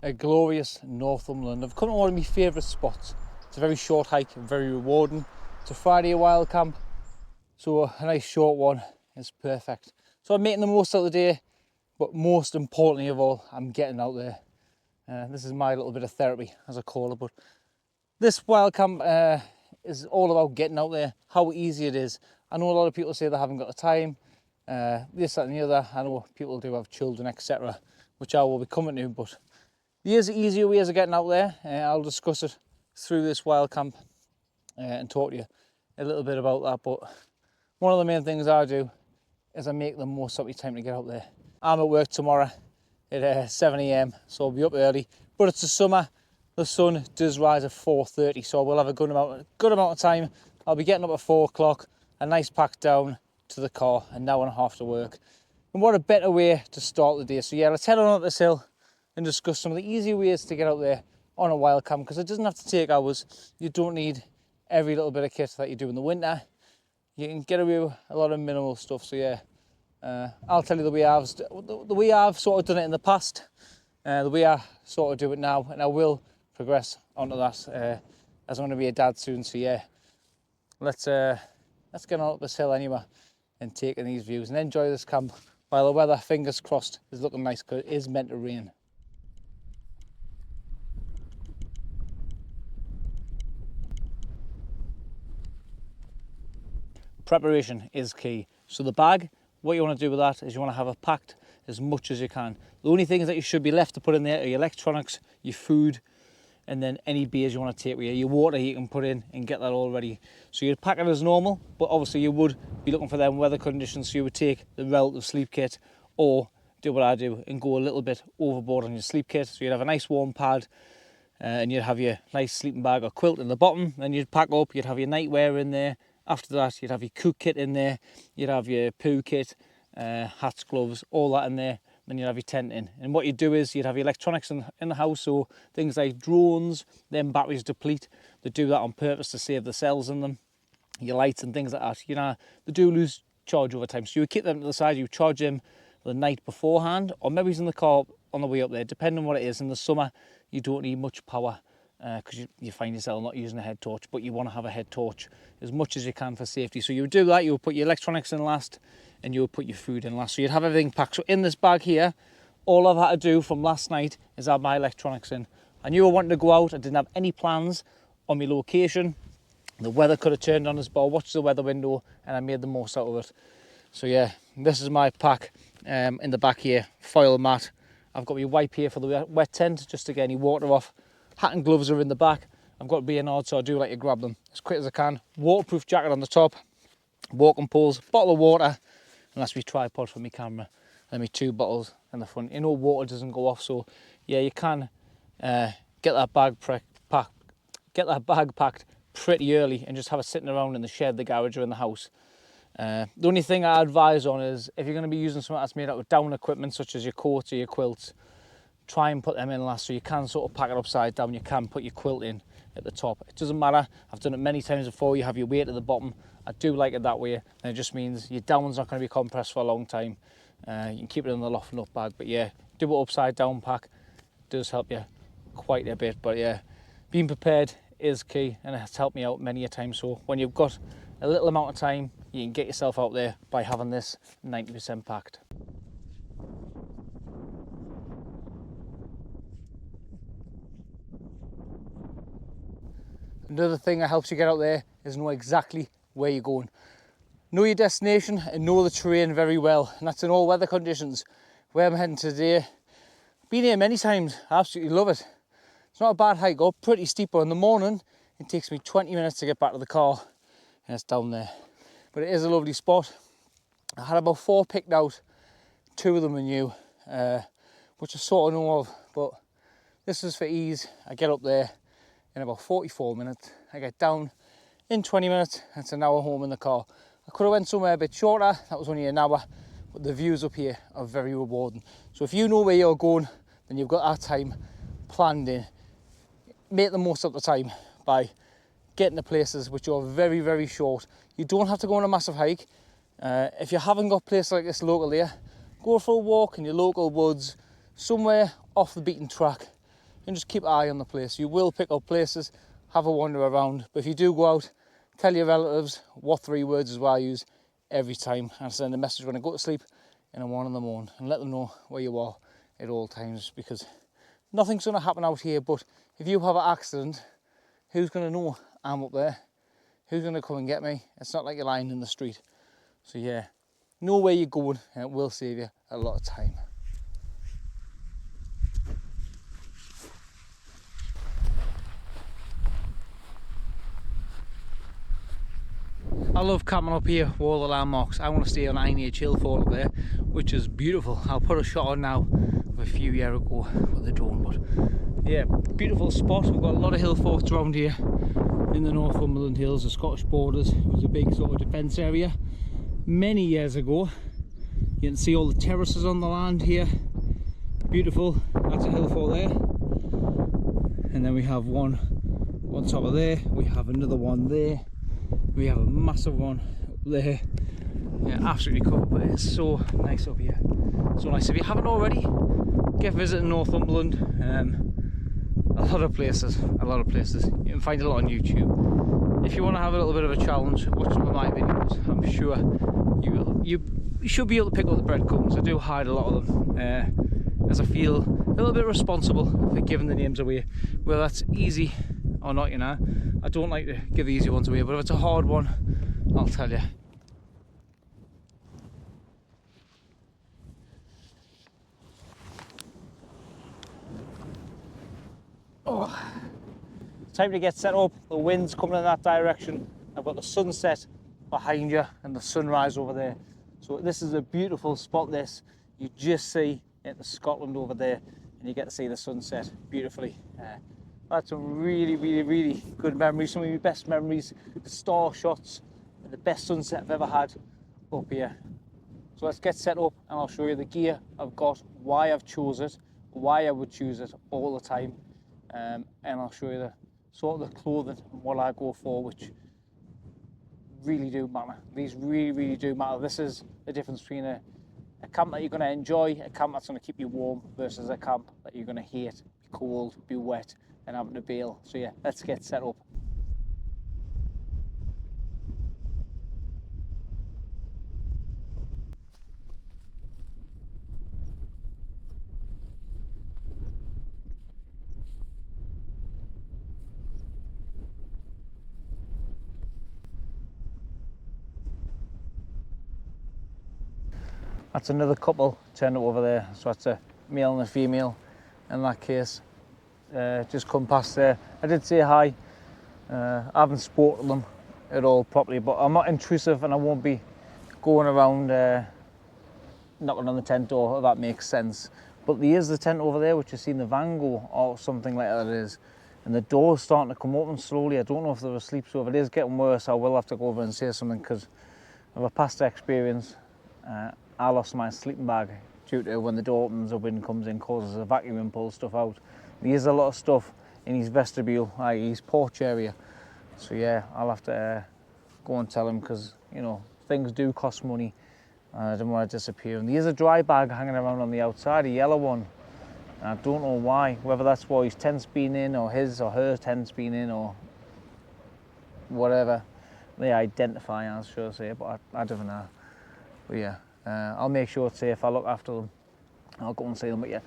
a glorious Northumberland. I've come to one of my favourite spots. It's a very short hike and very rewarding. It's a Friday awhile camp, so a nice short one is perfect. So I'm making the most out of the day, but most importantly of all, I'm getting out there. This is my little bit of therapy, as I call it. But this wild camp is all about getting out there, how easy it is. I know a lot of people say they haven't got the time, this, that and the other. I know people do have children, etc., which I will be coming to, but there's easier ways of getting out there. I'll discuss it through this wild camp and talk to you a little bit about that. But one of the main things I do is I make the most of my time to get out there. I'm at work tomorrow at 7 AM, so I'll be up early. But it's the summer, the sun does rise at 4:30, so we'll have a good amount of time. I'll be getting up at 4 o'clock, a nice pack down to the car, an hour and a half to work. And what a better way to start the day. So yeah, let's head on up this hill and discuss some of the easy ways to get out there on a wild camp, because it doesn't have to take hours. You don't need every little bit of kit that you do in the winter. You can get away with a lot of minimal stuff. So yeah, I'll tell you the way I've sort of done it in the past, the way I sort of do it now, and I will progress onto that as I'm going to be a dad soon. So yeah, let's get on up this hill anyway and take in these views and enjoy this camp while the weather, fingers crossed, is looking nice, because it is meant to rain. Preparation is key. So the bag, what you want to do with that is you want to have it packed as much as you can. The only things that you should be left to put in there are your electronics, your food, and then any beers you want to take with you. Your water you can put in and get that all ready. So you'd pack it as normal, but obviously you would be looking for them weather conditions, so you would take the relative sleep kit, or do what I do and go a little bit overboard on your sleep kit. So you'd have a nice warm pad, and you'd have your nice sleeping bag or quilt in the bottom. Then you'd pack up, you'd have your nightwear in there. After that, you'd have your cook kit in there, you'd have your poo kit, hats, gloves, all that in there. Then you'd have your tent in. And what you'd do is you'd have your electronics in the house, so things like drones, then batteries deplete. They do that on purpose to save the cells in them. Your lights and things like that, you know, they do lose charge over time. So you would keep them to the side, you charge them the night beforehand, or maybe it's in the car on the way up there, depending on what it is. In the summer, you don't need much power, because you find yourself not using a head torch, but you want to have a head torch as much as you can for safety. So you would do that, you would put your electronics in last, and you would put your food in last. So you'd have everything packed. So in this bag here, all I've had to do from last night is add my electronics in. I knew I wanted to go out, I didn't have any plans on my location. The weather could have turned on us, but I watched the weather window and I made the most out of it. So yeah, this is my pack in the back here, foil mat. I've got my wipe here for the wet tent, just to get any water off. Hat and gloves are in the back. I've got Baynard, so I do like to grab them as quick as I can. Waterproof jacket on the top, walking poles, bottle of water, and that's my tripod for my camera, and my 2 bottles in the front. You know, water doesn't go off, so yeah, you can get that bag packed pretty early and just have it sitting around in the shed, the garage, or in the house. The only thing I advise on is if you're going to be using something that's made out of down equipment, such as your coats or your quilts, try and put them in last, so you can sort of pack it upside down. You can put your quilt in at the top. It doesn't matter. I've done it many times before. You have your weight at the bottom. I do like it that way, and it just means your down's not going to be compressed for a long time. You can keep it in the loft and up bag, but yeah, do it upside down pack. It does help you quite a bit. But yeah, being prepared is key, and it has helped me out many a time. So when you've got a little amount of time, you can get yourself out there by having this 90% packed. Another thing that helps you get out there is know exactly where you're going. Know your destination and know the terrain very well, and that's in all weather conditions. Where I'm heading today, been here many times, I absolutely love it. It's not a bad hike up, pretty steep, but in the morning it takes me 20 minutes to get back to the car, and it's down there. But it is a lovely spot. I had about 4 picked out, 2 of them are new, which I sort of know of, but this is for ease. I get up there in about 44 minutes, I get down in 20 minutes, and it's an hour home in the car. I could have went somewhere a bit shorter, that was only an hour, but the views up here are very rewarding. So if you know where you're going, then you've got that time planned in. Make the most of the time by getting to places which are very, very short. You don't have to go on a massive hike. If you haven't got places like this local here, go for a walk in your local woods, somewhere off the beaten track, and just keep an eye on the place. You will pick up places, have a wander around, but if you do go out, tell your relatives what 3 words is what I use every time. I send a message when I go to sleep and I'm 1 in the morning, and let them know where you are at all times, because nothing's going to happen out here. But if you have an accident, who's going to know I'm up there? Who's going to come and get me? It's not like you're lying in the street. So yeah, know where you're going, and it will save you a lot of time. I love camping up here with all the landmarks. I want to stay on Iron Hill Fall up there, which is beautiful. I'll put a shot on now of a few years ago with the drone, but yeah, beautiful spot. We've got a lot of hill forts around here in the Northumberland Hills. The Scottish borders was a big sort of defence area many years ago. You can see all the terraces on the land here. Beautiful. That's a hill fort there, and then we have one on top of there. We have another one there. We have a massive one up there. Yeah, absolutely covered, but it's so nice up here. So nice. If you haven't already, get visiting Northumberland. A lot of places. You can find a lot on YouTube. If you want to have a little bit of a challenge, watch some of my videos. I'm sure you should be able to pick up the breadcrumbs. I do hide a lot of them, as I feel a little bit responsible for giving the names away. Whether that's easy or not, you know. I don't like to give the easy ones away, but if it's a hard one, I'll tell you. Oh, time to get set up. The wind's coming in that direction. I've got the sunset behind you and the sunrise over there. So this is a beautiful spot. This you just see into Scotland over there, and you get to see the sunset beautifully. That's some really good memories. Some of my best memories, the star shots, and the best sunset I've ever had up here. So let's get set up, and I'll show you the gear I've got, why I've chosen it, why I would choose it all the time, and I'll show you the sort of the clothing and what I go for, which really do matter. These really do matter. This is the difference between a camp that you're going to enjoy, a camp that's going to keep you warm, versus a camp that you're going to hate, be cold, be wet, and having to bail. So yeah, let's get set up. That's another couple turned up over there, so that's a male and a female in that case. Just come past there. I did say hi. I haven't spoken to them at all properly, but I'm not intrusive, and I won't be going around knocking on the tent door, if that makes sense. But there is the tent over there, which you see in the van go, or something like that it is, and the door's starting to come open slowly. I don't know if they're asleep, so if it is getting worse, I will have to go over and say something, because of a past experience. I lost my sleeping bag due to when the door opens, the wind comes in, causes a vacuum and pulls stuff out. There's a lot of stuff in his vestibule, i.e. his porch area. So yeah, I'll have to go and tell him, because, you know, things do cost money. I don't want to disappear. And there's a dry bag hanging around on the outside, a yellow one. And I don't know why, whether that's what his tent's been in, or his or her tent's been in, or whatever they identify as, should I say, but I don't know. But yeah, I'll make sure it's safe. I'll look after them. I'll go and see them. But yeah,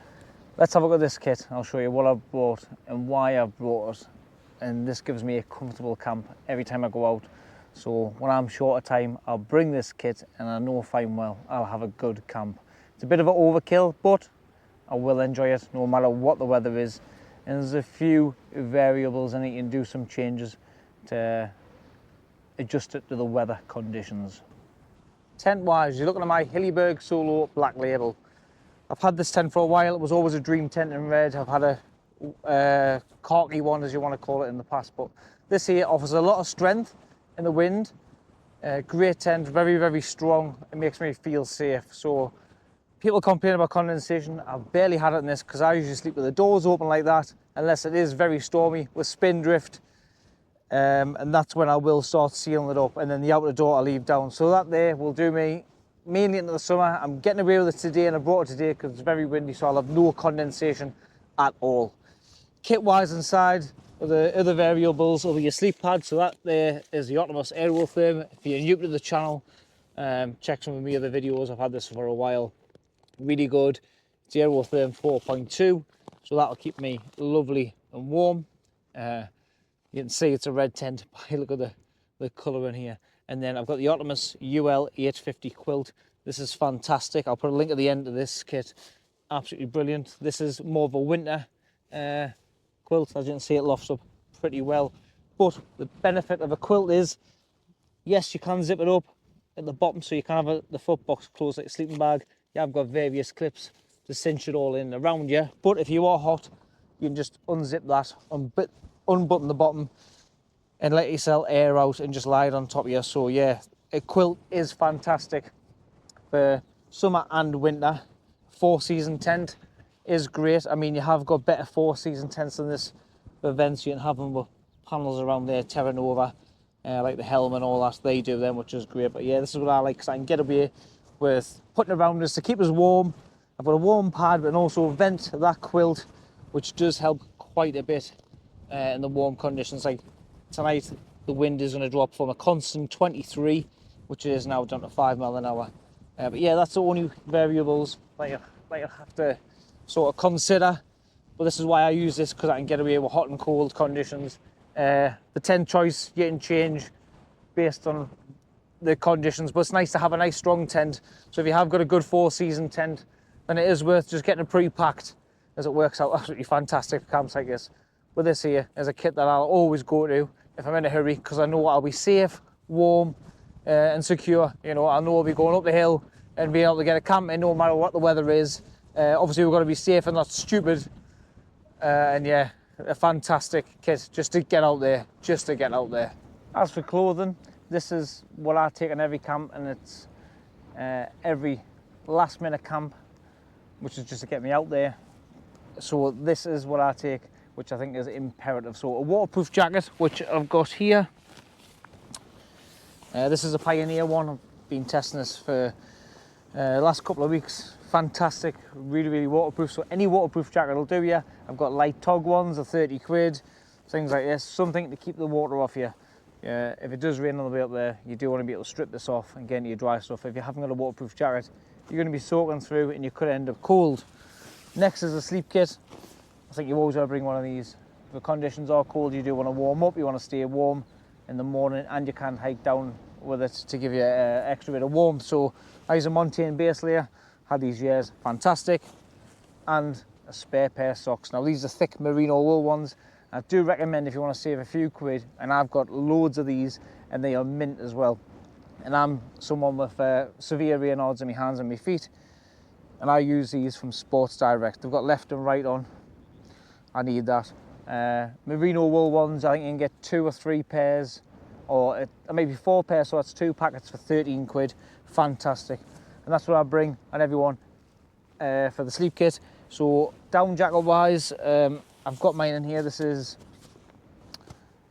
let's have a look at this kit. I'll show you what I've brought and why I've brought it. And this gives me a comfortable camp every time I go out. So when I'm short of time, I'll bring this kit, and I know fine well I'll have a good camp. It's a bit of an overkill, but I will enjoy it no matter what the weather is. And there's a few variables, and you can do some changes to adjust it to the weather conditions. Tent wise, you're looking at my Hillyberg Solo Black Label. I've had this tent for a while. It was always a dream tent in red. I've had a khaki one, as you want to call it, in the past, but this here offers a lot of strength in the wind. Great tent, very strong. It makes me feel safe. So people complain about condensation. I've barely had it in this, because I usually sleep with the doors open like that, unless it is very stormy with spindrift. And that's when I will start sealing it up, and then the outer door I'll leave down. So that there will do me mainly into the summer. I'm getting away with it today, and I brought it today because it's very windy, so I'll have no condensation at all. Kit-wise inside, the other variables will be your sleep pad. So that there is the Otimos AeroTherm. If you're new to the channel, check some of my other videos. I've had this for a while. Really good. It's the AeroTherm 4.2, so that'll keep me lovely and warm. You can see it's a red tent. Look at the colour in here. And then I've got the Otimos UL 850 quilt. This is fantastic. I'll put a link at the end of this kit. Absolutely brilliant. This is more of a winter quilt. As you can see, it lofts up pretty well. But the benefit of a quilt is, yes, you can zip it up at the bottom, so you can have the foot box closed like a sleeping bag. You have got various clips to cinch it all in around you. But if you are hot, you can just unzip that, unbutton the bottom, and let yourself air out and just lie it on top of you. So yeah, a quilt is fantastic for summer and winter. 4-season tent is great. I mean, you have got better 4-season tents than this for events. You can have them with panels around there, Terra Nova, like the Helm and all that. They do them, which is great. But yeah, this is what I like, because I can get away with putting around us to keep us warm. I've got a warm pad, but also vent that quilt, which does help quite a bit in the warm conditions. Like tonight, the wind is going to drop from a constant 23, which it is now, down to 5 miles an hour. But yeah, that's the only variables that you have to sort of consider. But this is why I use this, because I can get away with hot and cold conditions. The tent choice you can change based on the conditions, but it's nice to have a nice strong tent. So if you have got a good 4-season tent, then it is worth just getting it pre-packed, as it works out absolutely fantastic for camps like this. But this here is a kit that I'll always go to if I'm in a hurry, because I know I'll be safe, warm, and secure. You know, I know I'll be going up the hill and being able to get a camp in no matter what the weather is. Obviously, we've got to be safe and not stupid. And yeah, a fantastic kit just to get out there, As for clothing, this is what I take on every camp, and it's every last minute camp, which is just to get me out there. So this is what I take, which I think is imperative. So a waterproof jacket, which I've got here. This is a Pioneer one. I've been testing this for the last couple of weeks. Fantastic, really, really waterproof. So any waterproof jacket will do you. I've got light tog ones, are 30 quid, things like this. Something to keep the water off you. If it does rain on the way up there, you do want to be able to strip this off and get into your dry stuff. If you haven't got a waterproof jacket, you're going to be soaking through and you could end up cold. Next is a sleep kit. I think you always got to bring one of these. If the conditions are cold, you do want to warm up, you want to stay warm in the morning, and you can hike down with it to give you extra bit of warmth. So I use a Montane base layer, had these years, fantastic, and a spare pair of socks. Now these are thick merino wool ones. I do recommend, if you want to save a few quid, and I've got loads of these and they are mint as well. And I'm someone with severe Raynaud's in my hands and my feet, and I use these from Sports Direct. They've got left and right on. I need that. Merino wool ones, I think you can get 2 or 3 pairs, or maybe 4 pairs, so that's 2 packets for 13 quid. Fantastic. And that's what I bring on everyone for the sleep kit. So down jacket wise, I've got mine in here. This is,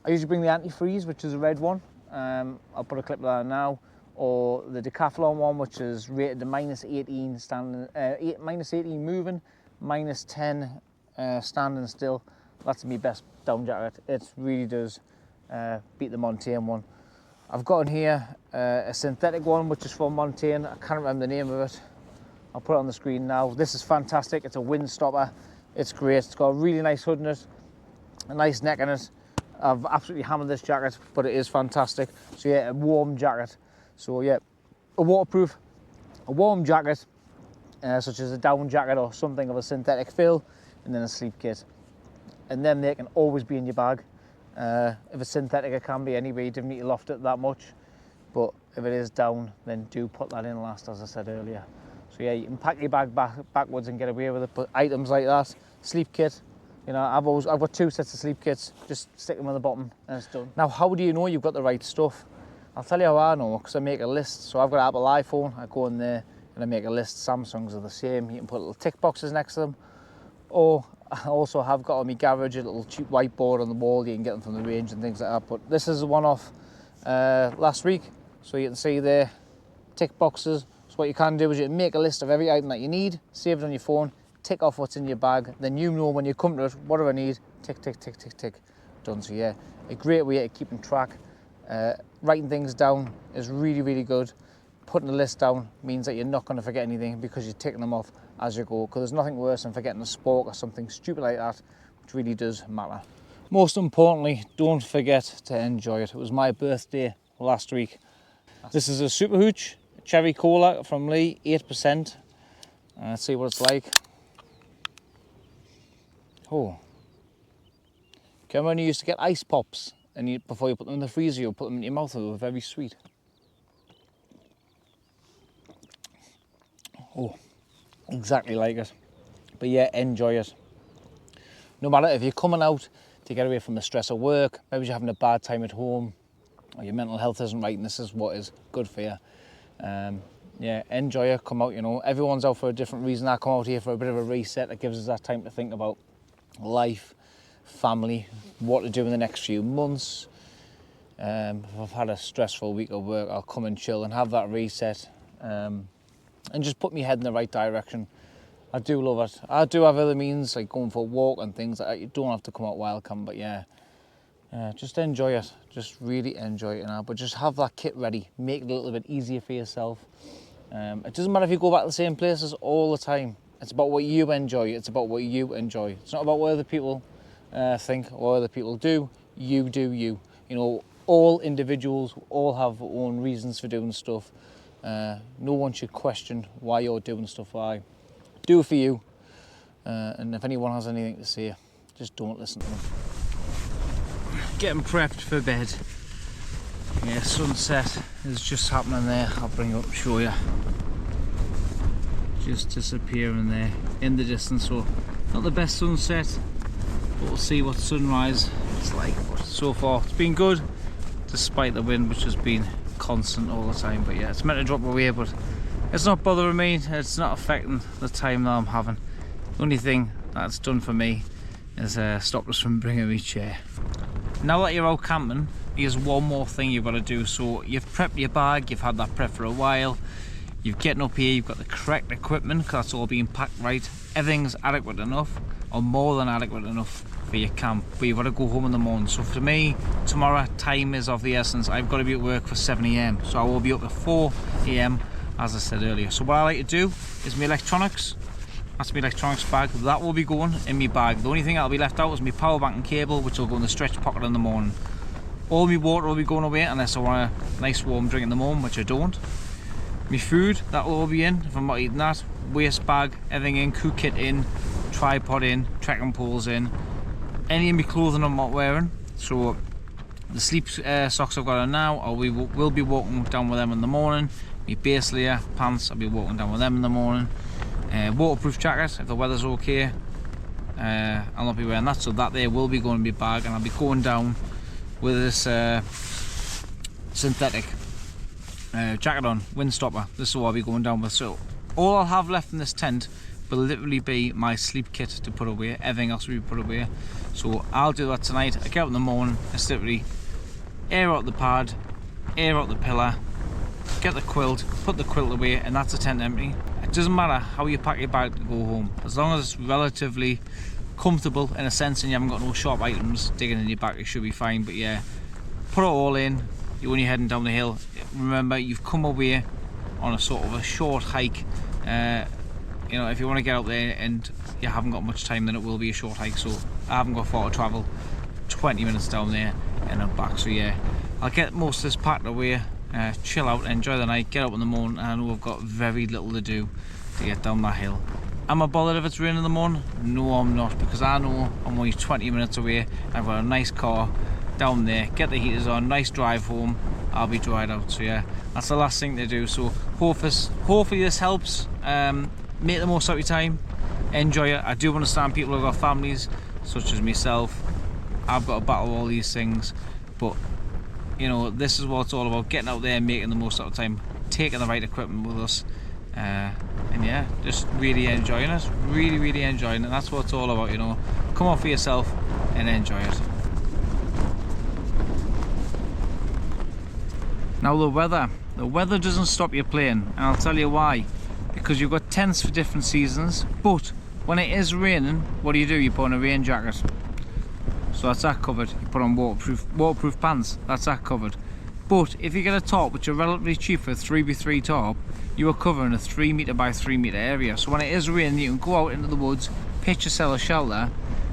I usually bring the antifreeze, which is a red one. I'll put a clip of that now. Or the Decathlon one, which is rated to -18 standing, -18 moving, -10 standing still. That's my best down jacket. It really does beat the Montane one. I've got in here a synthetic one, which is from Montane. I can't remember the name of it. I'll put it on the screen now. This is fantastic. It's a wind stopper. It's great. It's got a really nice hood in it, a nice neck in it. I've absolutely hammered this jacket, but it is fantastic. So yeah, a warm jacket. So yeah, a waterproof, a warm jacket, such as a down jacket or something of a synthetic fill, and then a sleep kit. And then they can always be in your bag. If it's synthetic, it can be anyway. You don't need to loft it that much. But if it is down, then do put that in last, as I said earlier. So yeah, you can pack your bag backwards and get away with it. But items like that, sleep kit, you know, I've got 2 sets of sleep kits. Just stick them on the bottom and it's done. Now, how do you know you've got the right stuff? I'll tell you how I know, because I make a list. So I've got an Apple iPhone. I go in there and I make a list. Samsungs are the same. You can put little tick boxes next to them. Or I also have got on my garage a little cheap whiteboard on the wall. You can get them from the range and things like that. But this is one off last week. So you can see there, tick boxes. So what you can do is you can make a list of every item that you need, save it on your phone, tick off what's in your bag, then you know when you come to it, what do I need, tick, tick, tick, tick, tick, done. So yeah, a great way of keeping track. Writing things down is really, really good. Putting a list down means that you're not going to forget anything because you're ticking them off as you go, because there's nothing worse than forgetting a spork or something stupid like that, which really does matter. Most importantly, don't forget to enjoy it. It was my birthday last week. This is a Super Hooch Cherry Cola from Lee, 8%. Let's see what it's like. Oh. Remember when you used to get ice pops and before you put them in the freezer, you put them in your mouth, they were very sweet. Oh, exactly like it. But yeah, enjoy it. No matter if you're coming out to get away from the stress of work, maybe you're having a bad time at home, or your mental health isn't right, and this is what is good for you. Yeah, enjoy it, come out, you know. Everyone's out for a different reason. I come out here for a bit of a reset. It gives us that time to think about life, family, what to do in the next few months. If I've had a stressful week of work, I'll come and chill and have that reset, and just put my head in the right direction. I do love it. I do have other means, like going for a walk and things like that. You don't have to come out wild camp, but yeah, just enjoy it. Just really enjoy it now. But just have that kit ready. Make it a little bit easier for yourself. It doesn't matter if you go back to the same places all the time. It's about what you enjoy. It's about what you enjoy. It's not about what other people think or what other people do. You do you. You know, all individuals all have their own reasons for doing stuff. No one should question why you're doing stuff. Why? Do it for you. And if anyone has anything to say, just don't listen to them. Getting prepped for bed. Yeah, sunset is just happening there. I'll bring you up and show you. Just disappearing there in the distance. So not the best sunset, but we'll see what sunrise is like. But so far it's been good, despite the wind, which has been constant all the time. But yeah, it's meant to drop away, but it's not bothering me. It's not affecting the time that I'm having. The only thing that's done for me is stopped us from bringing me chair. Now that you're out camping, here's one more thing you've got to do. So you've prepped your bag, you've had that prep for a while, you've getting up here, you've got the correct equipment because that's all being packed right. Everything's adequate enough, or more than adequate enough for your camp, but you've got to go home in the morning. So for me, tomorrow, time is of the essence. I've got to be at work for 7 AM, so I will be up at 4 AM, as I said earlier. So what I like to do is my electronics. That's my electronics bag. That will be going in my bag. The only thing that'll be left out is my power bank and cable, which will go in the stretch pocket in the morning. All my water will be going away unless I want a nice warm drink in the morning, which I don't. My food, that will all be in if I'm not eating that. Waste bag, everything in, cook kit in, tripod in, trekking poles in. Any of my clothing I'm not wearing. So the sleep socks I've got on now, will be walking down with them in the morning. My base layer pants, I'll be walking down with them in the morning. Waterproof jacket if the weather's okay. I'll not be wearing that, so that there will be going in my bag, and I'll be going down with this synthetic jacket on, windstopper. This is what I'll be going down with. So all I'll have left in this tent will literally be my sleep kit to put away. Everything else will be put away. So I'll do that tonight. I get up in the morning, it's literally air out the pad, air out the pillar, get the quilt, put the quilt away, and that's the tent empty. It doesn't matter how you pack your bag to go home, as long as it's relatively comfortable in a sense and you haven't got no sharp items digging in your back, it should be fine. But yeah, put it all in when you're heading down the hill. Remember, you've come away on a sort of a short hike. You know, if you want to get out there and you haven't got much time, then it will be a short hike. So I haven't got far to travel, 20 minutes down there and I'm back. So yeah, I'll get most of this packed away, chill out, enjoy the night, get up in the morning, and I know I've got very little to do to get down that hill. Am I bothered if it's raining in the morning? No, I'm not, because I know I'm only 20 minutes away. I've got a nice car down there, get the heaters on, nice drive home, I'll be dried out. So yeah, that's the last thing to do. So hopefully this helps. Make the most out of your time, enjoy it. I do understand people who've got families, such as myself. I've got to battle all these things, but you know, this is what it's all about, getting out there and making the most out of time, taking the right equipment with us, and yeah, just really enjoying it, really enjoying it. That's what it's all about, you know. Come on for yourself and enjoy it. Now the weather doesn't stop you playing, and I'll tell you why. Because you've got tents for different seasons, but when it is raining, what do? You put on a rain jacket. So that's that covered. You put on waterproof pants, that's that covered. But if you get a tarp, which are relatively cheap for a 3x3 tarp, you are covering a 3 metre by 3 metre area. So when it is raining, you can go out into the woods, pitch yourself a shelter,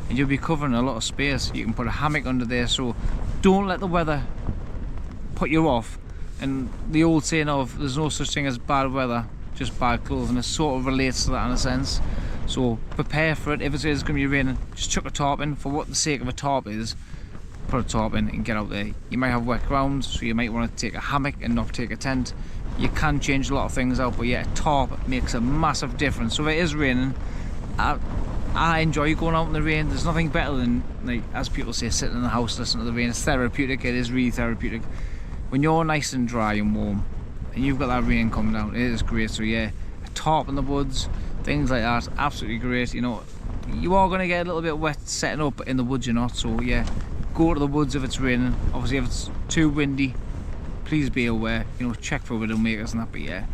and you'll be covering a lot of space. You can put a hammock under there, so don't let the weather put you off. And the old saying of there's no such thing as bad weather, just bad clothing, it sort of relates to that in a sense. So prepare for it. If it is going to be raining, just chuck a tarp in. For what the sake of a tarp is, put a tarp in and get out there. You might have wet ground, so you might want to take a hammock and not take a tent. You can change a lot of things out, but yeah, a tarp makes a massive difference. So if it is raining, I enjoy going out in the rain. There's nothing better than, like, as people say, sitting in the house listening to the rain. It's therapeutic. It is really therapeutic. When you're nice and dry and warm and you've got that rain coming down, it is great. So yeah, a tarp in the woods, things like that, absolutely great. You know, you are going to get a little bit wet setting up, but in the woods you're not. So yeah, go to the woods if it's raining. Obviously if it's too windy, please be aware, you know, check for widow makers and that. But yeah,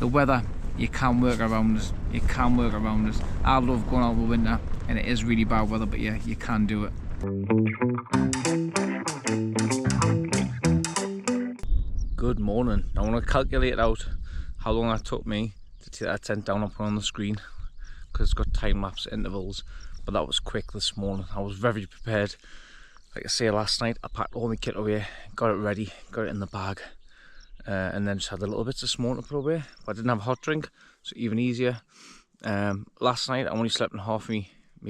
the weather, you can work around it. You can work around it. I love going out in the winter, and it is really bad weather, but yeah, you can do it. Good morning. I want to calculate out how long that took me to take that tent down and put on the screen, because it's got time lapse intervals. But that was quick this morning. I was very prepared. Like I say, last night I packed all my kit away, got it ready, got it in the bag, and then just had a little bits of smoke to put away. But I didn't have a hot drink, so even easier. Last night I only slept in half my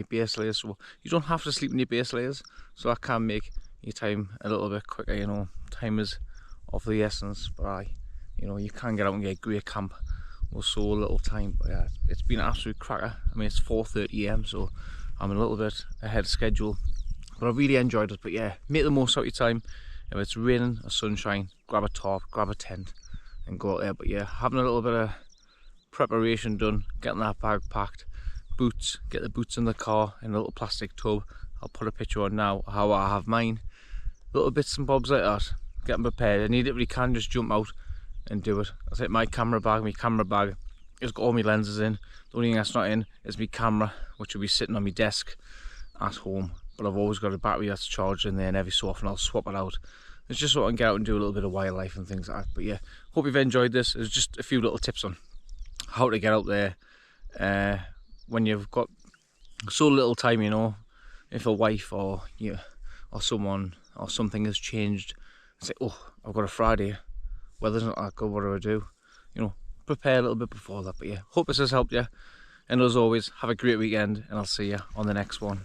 base layers, so you don't have to sleep in your base layers, so that can make your time a little bit quicker. You know, time is of the essence, but you know, you can get out and get a great camp with so little time. But yeah, it's been an absolute cracker. I mean, it's 4:30 AM, so I'm a little bit ahead of schedule, but I really enjoyed it. But yeah, make the most out of your time. If it's raining or sunshine, grab a tarp, grab a tent and go out there. But yeah, having a little bit of preparation done, getting that bag packed, boots, get the boots in the car in a little plastic tub. I'll put a picture on now how I have mine. Little bits and bobs like that, getting prepared. I immediately can just jump out and do it. I take my camera bag has got all my lenses in. The only thing that's not in is my camera, which will be sitting on my desk at home. But I've always got a battery that's charged in there, and every so often I'll swap it out. It's just so I can get out and do a little bit of wildlife and things like that. But yeah, hope you've enjoyed this. It's just a few little tips on how to get out there when you've got so little time. You know, if a wife or you or someone or something has changed, say, oh, I've got a Friday, weather's not that good, what do I do? You know, prepare a little bit before that. But yeah, hope this has helped you, and as always, have a great weekend, and I'll see you on the next one.